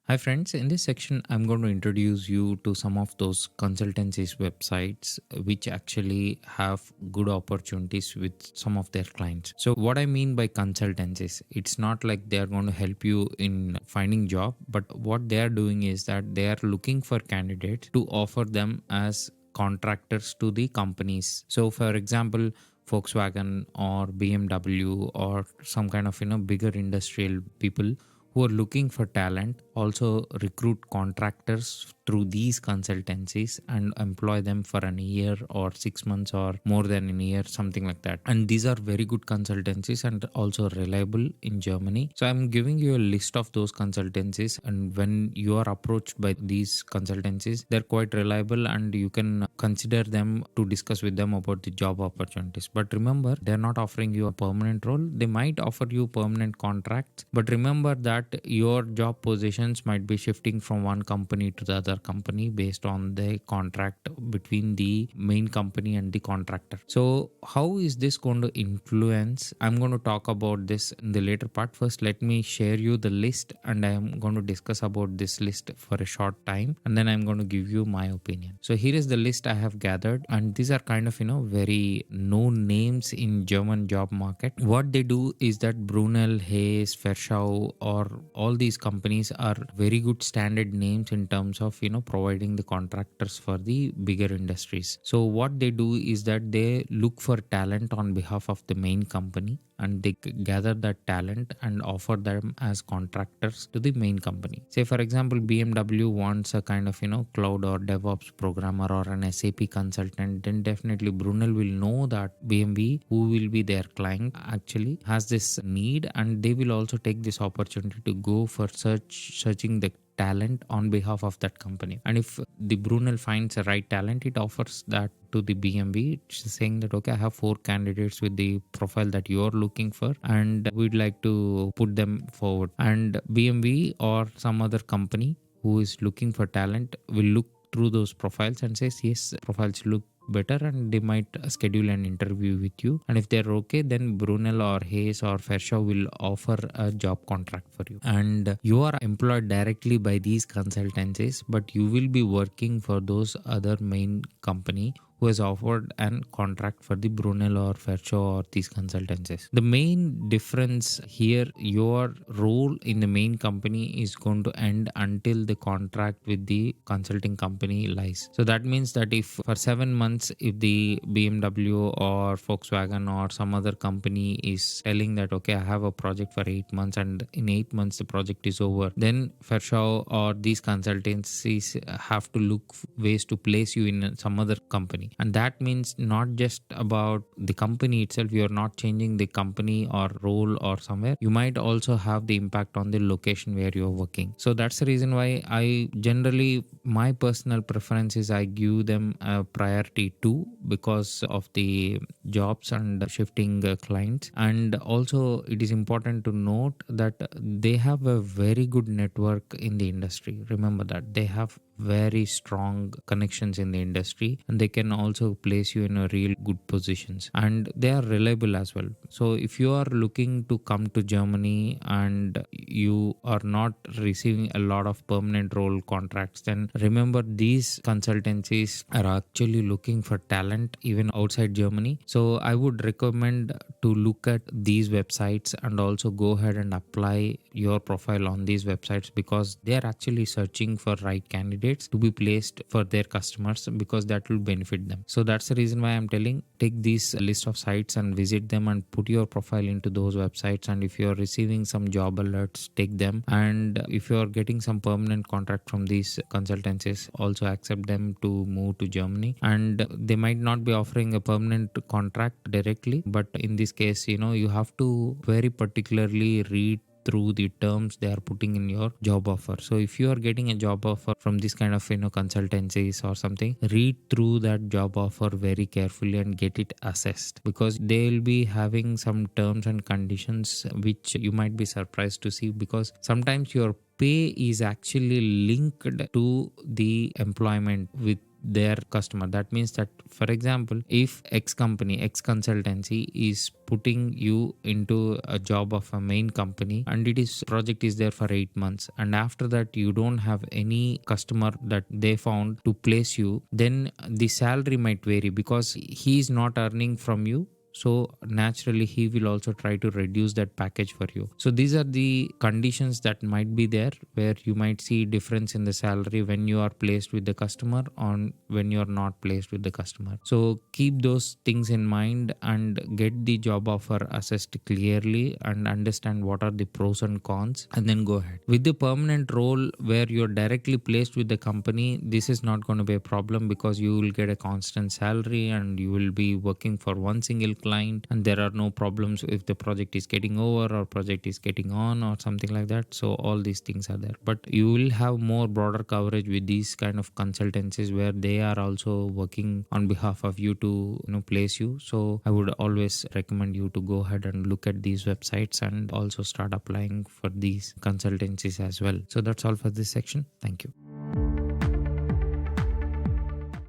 Hi friends, in this section I'm going to introduce you to some of those consultancies websites which actually have good opportunities with some of their clients. So what I mean by consultancies, it's not like they are going to help you in finding job, but what they are doing is that they are looking for candidates to offer them as contractors to the companies. So for example, Volkswagen or BMW or some kind of bigger industrial people who are looking for talent also recruit contractors through these consultancies and employ them for an year or 6 months or more than a year, something like that. And these are very good consultancies and also reliable in Germany. So I'm giving you a list of those consultancies, and when you are approached by these consultancies, they're quite reliable and you can consider them to discuss with them about the job opportunities. But remember, they're not offering you a permanent role. They might offer you permanent contracts, but remember that your job positions might be shifting from one company to the other company based on the contract between the main company and the contractor. So how is this going to influence? I'm going to talk about this in the later part. First, let me share you the list, and I am going to discuss about this list for a short time, and then I'm going to give you my opinion. So here is the list I have gathered, and these are kind of very known names in German job market. What they do is that Brunel, Hayes, Ferschau, or all these companies are very good standard names in terms of providing the contractors for the bigger industries. So what they do is that they look for talent on behalf of the main company, and they gather that talent and offer them as contractors to the main company. Say for example, BMW wants a kind of cloud or DevOps programmer or an SAP consultant, then definitely Brunel will know that BMW, who will be their client, actually has this need, and they will also take this opportunity to go for searching the talent on behalf of that company. And if the Brunel finds a right talent, it offers that to the BMW, saying that okay, I have 4 candidates with the profile that you're looking for, and we'd like to put them forward. And BMW or some other company who is looking for talent will look through those profiles and says yes, profiles look better, and they might schedule an interview with you. And if they're okay, then Brunel or Hayes or Ferschau will offer a job contract for you, and you are employed directly by these consultancies, but you will be working for those other main company who has offered an contract for the Brunel or Ferschau or these consultancies. The main difference here, your role in the main company is going to end until the contract with the consulting company lies. So that means that if for 7 months, if the BMW or Volkswagen or some other company is telling that okay, I have a project for 8 months, and in 8 months the project is over, then Ferschau or these consultancies have to look ways to place you in some other company. And that means not just about the company itself, you're not changing the company or role or somewhere, you might also have the impact on the location where you're working. So that's the reason why I generally, my personal preference is I give them a priority too, because of the jobs and shifting clients. And also it is important to note that they have a very good network in the industry. Remember that they have very strong connections in the industry, and they can also place you in a real good positions, and they are reliable as well. So if you are looking to come to Germany and you are not receiving a lot of permanent role contracts, then remember these consultancies are actually looking for talent even outside Germany. So I would recommend to look at these websites and also go ahead and apply your profile on these websites, because they are actually searching for right candidates to be placed for their customers, because that will benefit them. So that's the reason why I'm telling, take this list of sites and visit them and put your profile into those websites. And if you're receiving some job alerts, take them. And if you're getting some permanent contract from these consultancies, also accept them to move to Germany. And they might not be offering a permanent contract directly, but in this case, you have to very particularly read through the terms they are putting in your job offer. So if you are getting a job offer from this kind of consultancies or something, read through that job offer very carefully and get it assessed, because they will be having some terms and conditions which you might be surprised to see, because sometimes your pay is actually linked to the employment with their customer. That means that, for example, if X company, X consultancy is putting you into a job of a main company and it is project is there for 8 months, and after that you don't have any customer that they found to place you, then the salary might vary because he is not earning from you. So naturally he will also try to reduce that package for you. So these are the conditions that might be there, where you might see difference in the salary when you are placed with the customer on when you are not placed with the customer. So keep those things in mind and get the job offer assessed clearly and understand what are the pros and cons, and then go ahead. With the permanent role where you're directly placed with the company, this is not going to be a problem because you will get a constant salary and you will be working for one single client, and there are no problems if the project is getting over or project is getting on or something like that. So all these things are there, but you will have more broader coverage with these kind of consultancies where they are also working on behalf of you to place you. So I would always recommend you to go ahead and look at these websites and also start applying for these consultancies as well. So that's all for this section. Thank you.